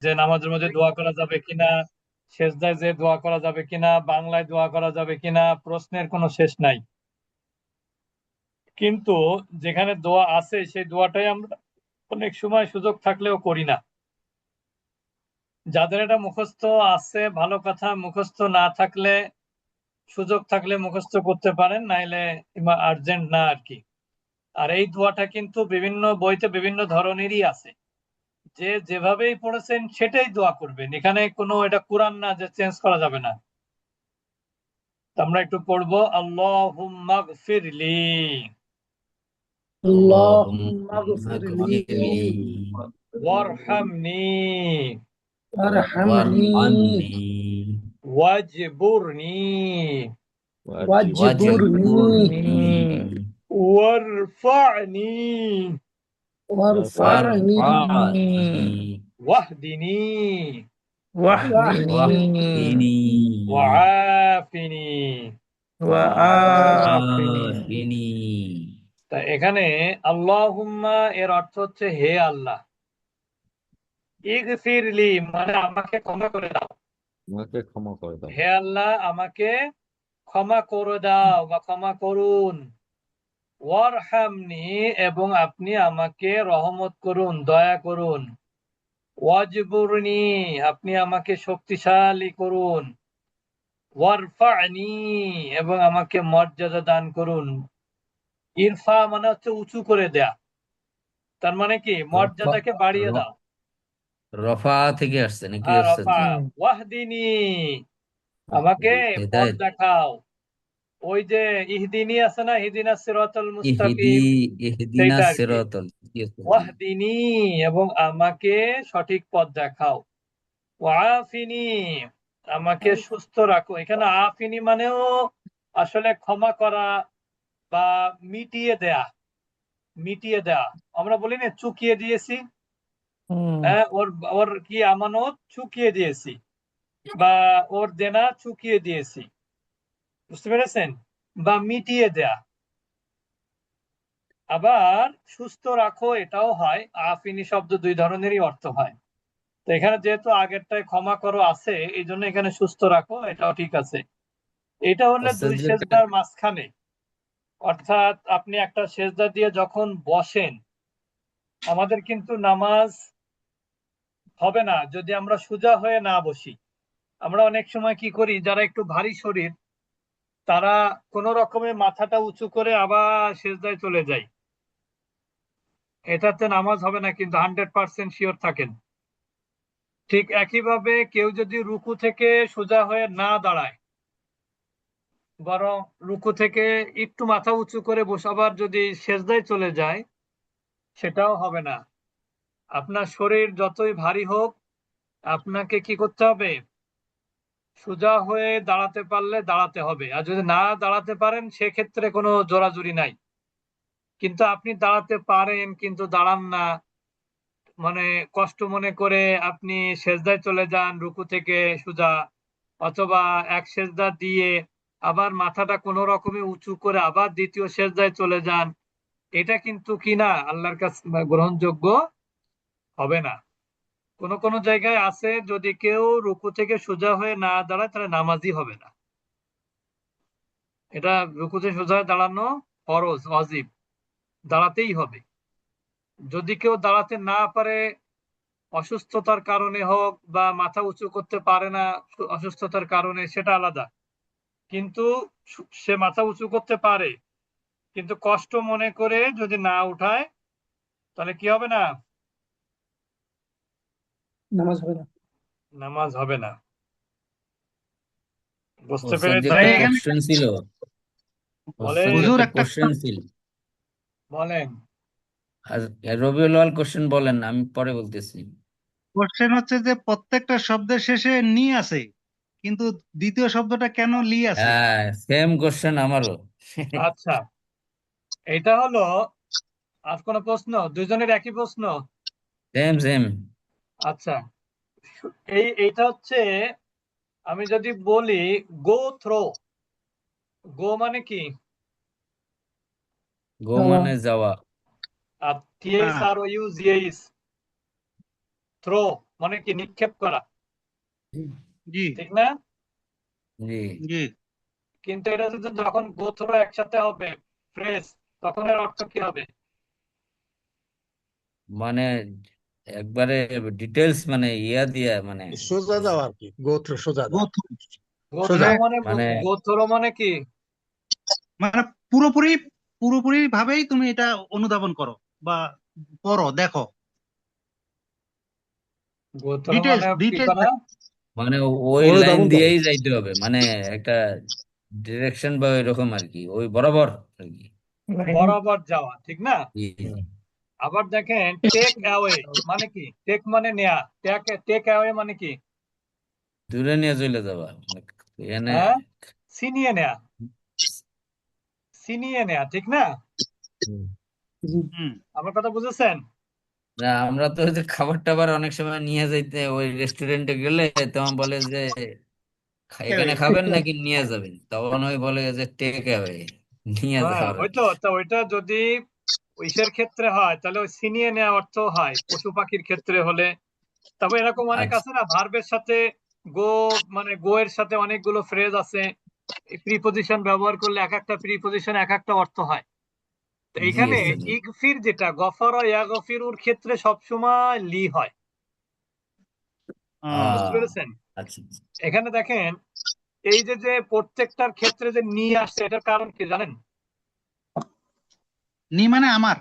যে নামাজের মধ্যে দোয়া করা যাবে কিনা, সেজদায় যে দোয়া করা যাবে কিনা, বাংলায় দোয়া করা যাবে কিনা, প্রশ্নের কোনো শেষ নাই। কিন্তু যেখানে দোয়া আছে সেই দোয়াটাই আমরা অনেক সময় সুযোগ থাকলেও করি না। যাদের এটা মুখস্থ আছে ভালো কথা, মুখস্থ না থাকলে সুযোগ থাকলে মুখস্থ করতে পারেন, নাইলে আর্জেন্ট না আর কি। আর এই দোয়াটা কিন্তু বিভিন্ন বইতে বিভিন্ন ধরনেরই আছে, যে যেভাবেই পড়েছেন সেটাই দোয়া করবেন, এখানে কোনো এটা কোরআন না যে চেঞ্জ করা যাবে না। তো আমরা একটু পড়বো, আল্লাহুম্মা গফিরলি اللهم اللهم اغفر لي اغفر لي ওয়ারহামনি وارحمني وارحمني ওয়াজবুরনি واجبرني واجبرني ওয়ারফা'নি وارفعني وارفعني ওয়াহদিনি واهدني واهدني ওয়াআফিনি। وعافني। وعافني। তা এখানে আল্লাহুম্মা এর অর্থ হচ্ছে হে আল্লাহ, ইগফিরলি মানে আমাকে ক্ষমা করে দাও। আমাকে ক্ষমা করে দাও। হে আল্লাহ আমাকে ক্ষমা করে দাও বা ক্ষমা করুন। ওয়ারহামনি এবং আপনি আমাকে রহমত করুন, দয়া করুন। ওয়াজবুরনি আপনি আমাকে শক্তিশালী করুন। ওয়ারফা'নি এবং আমাকে মর্যাদা দান করুন। ইরফা মানে হচ্ছে উঁচু করে দেয়া, তার মানে কি রফা মর্যাদাকে বাড়িয়ে র- দাও। রফা থেকে আসছে নাকি হ্যাঁ আসছে? রফা। ওয়াহদিনি আমাকে পথ হেদায়েত। দেখাও। ওই যে ইহদিনী আছে না, ইহদিনা সিরাতাল ইহদি মুস্তাকিম, ইহদিনা সেইটা আর কি। সিরাতাল, জি আছে, জি। ওয়াহদিনী এবং আমাকে সঠিক পথ দেখাও। ওয়াফিনি আমাকে সুস্থ রাখো। এখানে আফিনি মানেও আসলে ক্ষমা করা বা মিটিয়ে দেয়া, মিটিয়ে দেয়া। আমরা বলি না চুকিয়ে দিয়েছি, হ্যাঁ ওর ওর কি আমানত চুকিয়ে দিয়েছি বা ওর দেনা চুকিয়ে দিয়েছি, বুঝতে পেরেছেন? বা মিটিয়ে দেয়া। আবার সুস্থ রাখো এটাও হয়, আফিনি শব্দ দুই ধরনেরই অর্থ হয়। তো এখানে যেহেতু আগেরটায় ক্ষমা করো আছে, এই জন্য এখানে সুস্থ রাখো এটাও ঠিক আছে। এটা হলে আচ্ছা, দুই যেটা সেজদার মাঝখানে, অর্থাৎ আপনি একটা সেজদা দিয়ে যখন বসেন, আমাদের কিন্তু নামাজ হবে না যদি আমরা সোজা হয়ে না বসি। আমরা অনেক সময় কি করি, যারা একটু ভারী শরীর তারা কোনো রকমে মাথাটা উঁচু করে আবার সেজদায় চলে যায়, এটাতে নামাজ হবে না, কিন্তু 100% শিওর থাকেন। ঠিক একইভাবে কেউ যদি রুকু থেকে সোজা হয়ে না দাঁড়ায়, বরং রুকু থেকে একটু মাথা উঁচু করে বসাবার যদি সেজদায় চলে যায়, সেটাও হবে না। আপনার শরীর যতই ভারী হোক, আপনাকে কি করতে হবে, সোজা হয়ে দাঁড়াতে পারলে দাঁড়াতে হবে, আর যদি না দাঁড়াতে পারেন সেক্ষেত্রে কোনো জোরাজুরি নাই। কিন্তু আপনি দাঁড়াতে পারেন কিন্তু দাঁড়ান না, মানে কষ্ট মনে করে আপনি সেজদায় চলে যান রুকু থেকে সোজা, অথবা এক সেজদা দিয়ে আবার মাথাটা কোনো রকমে উঁচু করে আবার দ্বিতীয় সেজদায় চলে যান, এটা কিন্তু কি না আল্লাহর কাছে গ্রহণযোগ্য হবে না। কোন কোন জায়গায় আছে যদি কেউ রুকু থেকে সোজা হয়ে না দাঁড়ায় তাহলে নামাজই হবে না। এটা রুকু থেকে সোজা হয়ে দাঁড়ানো ফরজ ওয়াজিব, দাঁড়াতেই হবে। যদি কেউ দাঁড়াতে না পারে, অসুস্থতার কারণে হোক বা মাথা উঁচু করতে পারে না অসুস্থতার কারণে, সেটা আলাদা। কিন্তু সে মাথা উঁচু করতে পারে, কিন্তু কষ্ট মনে করে যদি না উঠায় তাহলে কি হবে না, নামাজ হবে না। নামাজ হবে না। ও বুঝতে স্যার, যে পেরেছেন? ভাই একটা এখানে কোশ্চেন ছিল। ও স্যার, যে বলেন, হুজুর একটা একটা কোশ্চেন ছিল। বলেন। আর রবিউল আওয়াল কোশ্চেন বলেন, আমি পরে বলতেছি। কোশ্চেন হচ্ছে যে প্রত্যেকটা শব্দের শেষে নি আছে, কিন্তু দ্বিতীয় শব্দটা কেন লি আছে? হ্যাঁ, সেম কোশ্চেন আমারও। আচ্ছা, এটা হলো, আর কোনো প্রশ্ন, দুইজনের একই প্রশ্ন? Same same. আচ্ছা, এইটা হচ্ছে, আমি যদি বলি গো থ্রো, গো মানে কি, গো যাওয়া। মানে যাওয়া। আর টিএইচ হ্যাঁ, আর ও ইউ জিএইচ, থ্রো। মানে কি নিক্ষেপ করা, জি ঠিক না? জি জি কিন্তু এটা যদি যখন গোত্র একসাথে হবে ফ্রেজ, তখন এর অর্থ কি হবে? মানে একবারে ডিটেলস মানে ইয়া দিয়া মানে সোজা দাও আর কি, গোত্র সোজা দাও, গোত্র গোত্র সোজা। মানে মানে গোত্র মানে কি? মানে পুরোপুরি পুরোপুরি ভাবেই তুমি এটা অনুধাবন করো বা পড়ো দেখো, গোত্র ডিটেলস মানে কি ডিটেলস করা? মানে ওই লাইন অনুধাবন দাও। দিয়েই যাইতে হবে, মানে একটা ডিরেকশন বা এরকম আর কি, ওই বরাবর আর কি। বরাবর যাওয়া, ঠিক না? জি আবার দেখেন টেক অ্যাওয়ে মানে কি? টেক মানে নেয়া, টেক অ্যাওয়ে মানে কি? দূরে নিয়ে চলে যাবা মানে এখানে। হ্যাঁ, ছিনিয়ে নেয়া, ছিনিয়ে নেয়া, ঠিক না? হুম। জি। হুম আমার কথা বুঝেছেন? না আমরা তো ওই যে খাবার টাবার অনেক সময় নিয়ে যাইতে, ওই রেস্টুরেন্টে গেলে তখন বলে যে এখানে খাবেন নাকি নিয়ে যাবেন, তখন ওই বলে যে টেক অ্যাওয়ে, নিয়ে হ্যাঁ, যাওয়ার আর ওই কি। তো, তা ওইটা যদি ইসের ক্ষেত্রে হয় তাহলে ওই ছিনিয়ে নেওয়া অর্থ হয়, পশু পাখির ক্ষেত্রে হলে। তবে এরকম অনেক আচ্ছা আছে না, ভার্বের সাথে গো, মানে গো এর সাথে অনেকগুলো ফ্রেজ আছে, প্রিপজিশন ব্যবহার করলে এক একটা প্রিপজিশন এক একটা অর্থ হয়। তো জি এখানে ওস্তাদ জি। ইগফির যেটা গফর ইয়াগফিরুর ক্ষেত্রে সবসময় লি হয়। বুঝতে আহ পেরেছেন? আচ্ছা আচ্ছা। এখানে দেখেন এই যে যে প্রত্যেকটার ক্ষেত্রে যে নি আসছে, এটার কারণ কি জানেন? নি মানে আমার,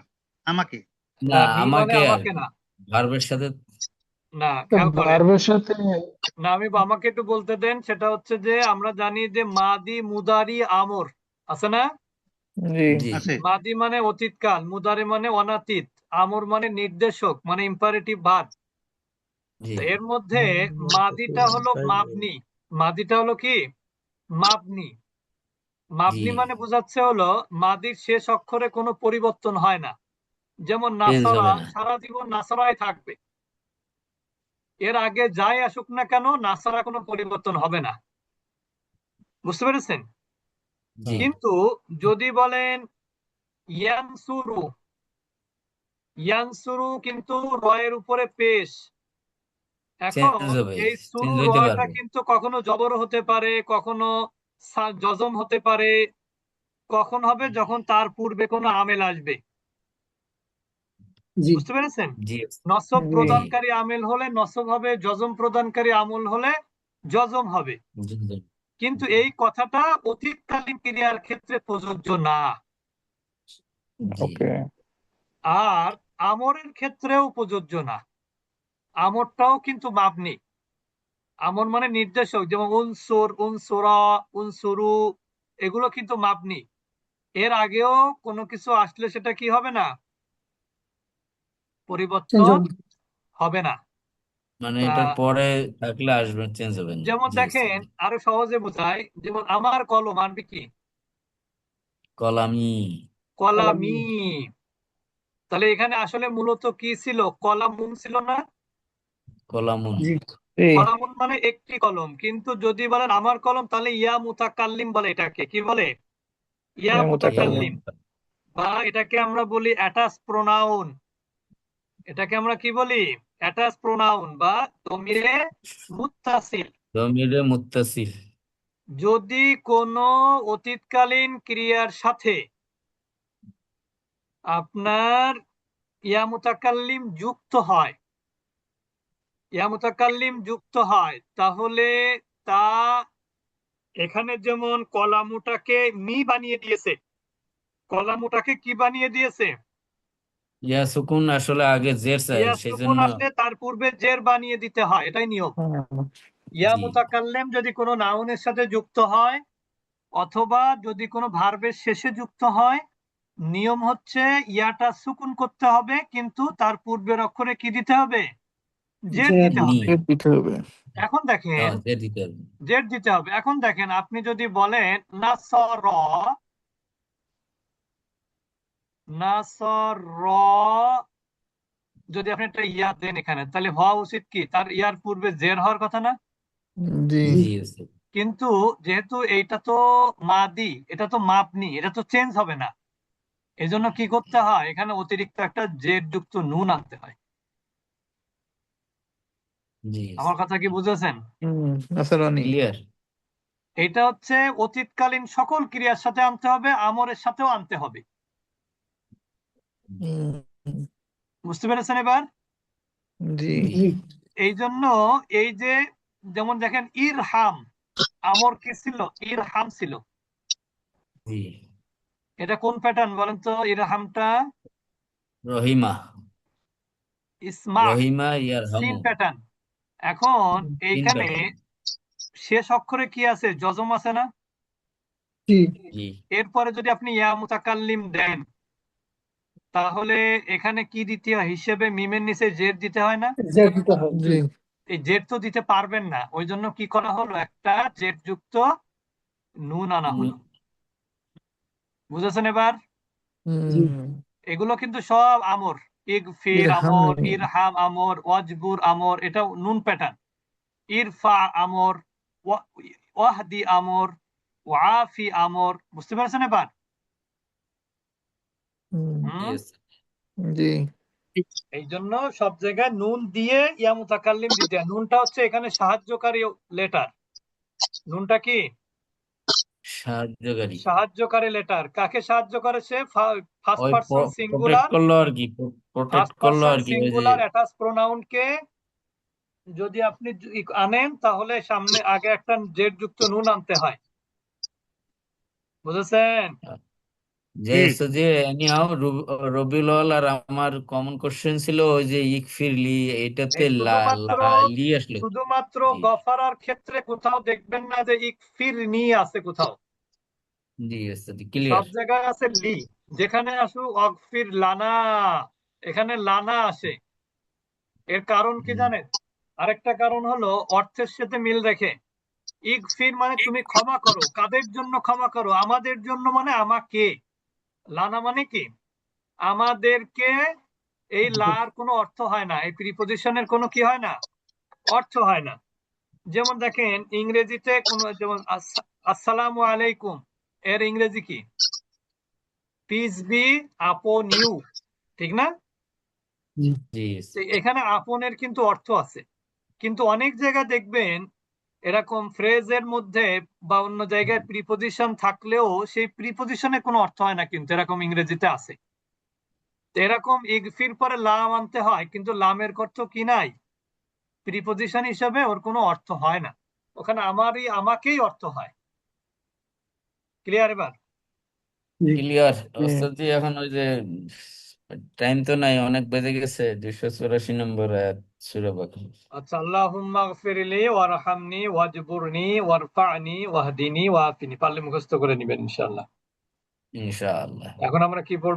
আমাকে। না না, নি মানে আমাকে আর আমাকে কি, না। ভার্বের সাথে। না, খেয়াল করেন। ভার্বের সাথে না, আমি আমাকে একটু বলতে দেন। সেটা হচ্ছে যে আমরা জানি যে মাদি মুদারি আমর আছে না? জি জি আছে মাদি মানে অতীতকাল, মুদারি মানে অনাতীত, আমর মানে নির্দেশক মানে ইম্পারেটিভ ভার্ব। জি তো এর মধ্যে মাদিটা হলো মাবনি। মাদিটা হলো কি? মাবনি। জি মাবনি মানে বোঝাচ্ছে হলো মাদির শেষ অক্ষরে কোনো পরিবর্তন হয় না। যেমন চেঞ্জ নাসারা, হবে না। সারা জীবন নাসারাই থাকবে, এর আগে যাই আসুক না কেন নাসারা কোনো পরিবর্তন হবে না। বুঝতে পেরেছেন? জি কিন্তু যদি বলেন ইয়ানসুরু, ইয়ানসুরু কিন্তু রয়ের উপরে পেশ। এখন চেঞ্জ হবে, এই চেঞ্জ সুরু হইতে রয়টা পারবে। কিন্তু কখনো জবর হতে পারে, কখনো জজম হতে পারে। কখন হবে? যখন তার পূর্বে কোনো আমেল আসবে। জি বুঝতে পেরেছেন? জি নসব জি প্রদানকারী আমেল হলে নসব হবে, জজম প্রদানকারী আমল হলে জজম হবে। জি জি কিন্তু এই কথাটা অতীতকালীন ক্রিয়ার ক্ষেত্রে প্রযোজ্য না। জি ওকে আর আমরের ক্ষেত্রেও প্রযোজ্য না। আমরটাও কিন্তু মাবনি। আমর মানে নির্দেশক, যেমন উনসুর, উনসুরা, উনসুরু, এগুলো কিন্তু মাবনি। এর আগেও কোনো কিছু আসলে সেটা কি হবে না? চেঞ্জ পরিবর্তন হবে। হবে না। মানে তা এটার পরে থাকলে আসবে, চেঞ্জ হবে না। যেমন জি দেখেন, ওস্তাদ। আরো সহজে বোঝায়, যেমন আমার কলম আনবি কি? কলামি। কলামি। কলামি। তাহলে এখানে আসলে মূলত কি ছিল? কলামুন ছিল না? কলামুন। জি জি কলামুন মানে একটি কলম, কিন্তু যদি বলেন আমার কলম তাহলে ইয়া মুতাকাল্লিম বলে, এটাকে কি বলে? ইয়া ইয়া ইয়া মুতাকাল্লিম। মুতাকাল্লিম। বা এটাকে আমরা বলি অ্যাটাচ প্রোনাউন। এটাকে আমরা কি বলি? অ্যাটাচ প্রোনাউন বা দমিরে মুত্তাসিল। দমিরে মুত্তাসিল। যদি কোনো অতীতকালীন ক্রিয়ার সাথে আপনার ইয়া মুতাকাল্লিম যুক্ত হয়, ইয়া মুতাকাল্লিম যুক্ত হয়, তাহলে তা, এখানে যেমন কলামুটাকে মি বানিয়ে দিয়েছে, কলামুটাকে কি বানিয়ে দিয়েছে? ইয়া সুকুন আসলে আগে জের চাই ইয়া সেই সুকুন জন্য। আসলে তার পূর্বে জের বানিয়ে দিতে হয়, এটাই নিয়ম। ইয়া জি মুতাকাল্লিম যদি কোনো নাউনের সাথে যুক্ত হয় অথবা যদি কোনো ভার্বের শেষে যুক্ত হয়, নিয়ম হচ্ছে ইয়াটা সুকুন করতে হবে, কিন্তু তার পূর্বের অক্ষরে কি দিতে হবে? জের জেড দিতে নি। হবে। জেড দিতে হবে। এখন দেখেন, জের দিতে হবে। জেড দিতে হবে। এখন দেখেন, আপনি যদি বলেন নাসর, নাসর, যদি আপনি একটা ইয়া দেন এখানে, তাহলে হওয়া উচিত কি? তার ইয়ার পূর্বে জের হওয়ার কথা না? জি জি ওস্তাদ। কিন্তু যেহেতু এইটা তো মাদি, এটা তো মাপনি, এটা তো চেঞ্জ হবে না। এজন্য কি করতে হয়? এখানে অতিরিক্ত একটা জেড যুক্ত নুন আনতে হয়। জি আমার কথা কি বুঝেছেন? আসরানি। ক্লিয়ার। এটা হচ্ছে অতীতকালীন সকল ক্রিয়ার সাথে আনতে হবে, আমরের সাথেও আনতে হবে। বুঝতে পেরেছেন এবার? জি জি এই জন্য এই যে যেমন দেখেন ইরহাম, আমর কি ছিল? ইরহাম ছিল। জি এটা কোন প্যাটার্ন বলেন তো? ইরহামটা রহিমা ইসমা, রহিমা সিন ইয়ারহামু প্যাটার্ন। এখন তিন এইখানে প্যাটার্ন। শেষ অক্ষরে কি আছে? জজম আছে না? জি জি এরপরে যদি আপনি ইয়া মুতাকাল্লিম দেন, তাহলে এখানে কি দিতে হয়? হিসেবে মিমের নিচে জেড দিতে হয় না? জেড দিতে হয়। জি এই জেড তো দিতে পারবেন না, ওই জন্য কি করা হলো? একটা জেড যুক্ত নুন আনা হলো। বুঝেছেন এবার? এগুলো কিন্তু সব আমর। ইগফির আমর, ইরহামনি। ইরহাম আমর, ওয়াজবুর আমর, এটা নুন প্যাটার্ন। ইরফা আমর, ওয়াহদি আমর, ওয়াফি আমর। বুঝতে পারছেন এবার? হুম। ইয়েস জি এই জন্য সব জায়গায় নুন দিয়ে ইয়া মুতাকাল্লিম দিতে হয়। নুনটা হচ্ছে এখানে সাহায্যকারী লেটার। নুনটা কি? সাহায্যকারী। সাহায্যকারী লেটার। কাকে সাহায্য করে? সে ফার্স্ট ওই পারসন প্রোটেক্ট সিঙ্গুলার, করলো আর কি, প্রোটেক্ট ফার্স্ট করলো পারসন আর কি, ওই যে সিঙ্গুলার অ্যাটাচ প্রোনাউনকে যদি আপনি আনেন, তাহলে সামনে আগে একটা জেড যুক্ত নুন আনতে হয়। বুঝেছেন? যে হচ্ছে যে এনিহাও রবিউল আউয়াল আর আমার কমন কোশ্চেন ছিল ওই যে ইকফিরলি, এটাতে এই শুধুমাত্র লি আসলো। শুধুমাত্র জি গফারার ক্ষেত্রে কোথাও দেখবেন না যে ইকফির নি আছে কোথাও। জি সব ক্লিয়ার। জায়গায় আছে লি। যেখানে আসুক অগফির লানা, এখানে লানা আসে। এর কারণ কি জানেন? আরেকটা কারণ হলো অর্থের সাথে মিল রেখে। ইগফির মানে তুমি ক্ষমা করো। কাদের জন্য ক্ষমা করো? আমাদের জন্য, মানে আমাকে। লানা মানে কি? আমাদেরকে। এই লার কোনো অর্থ হয় না, এই প্রিপজিশনের কোনো কি হয় না, অর্থ হয় না। যেমন দেখেন ইংরেজিতে কোন, যেমন আসসালামু আলাইকুম, এর ইংরেজি কি? পিস বি আপন ইউ, ঠিক না? জি তো এখানে আপনের কিন্তু অর্থ আছে, কিন্তু অনেক জায়গায় দেখবেন এরকম ফ্রেজের মধ্যে বা অন্য জায়গায় প্রিপজিশন থাকলেও সেই প্রিপজিশনে কোনো অর্থ হয় না, কিন্তু এরকম ইংরেজিতে আছে। তো এরকম ইগফির পরে লাম আনতে হয়, কিন্তু লামের অর্থ কি নাই? প্রিপজিশন হিসেবে ওর কোনো অর্থ হয় না, ওখানে আমাকেই অর্থ হয়। ক্লিয়ার এবার? ক্লিয়ার। ওস্তাদ জি, এখন ওই যে টাইম তো নাই, অনেক বেজে গেছে, 284 নম্বর আয়াত সূরা বাকারা। আচ্ছা, আল্লাহুম্মা গফিরলি ওয়ারহামনি ওয়াজবুরনি ওয়ারফা'নি ওয়াহদিনি ওয়াফিনি, পারলে মুখস্থ করে নিবেন ইনশাআল্লাহ। ইনশাআল্লাহ। এখন আমরা কি পড়বো?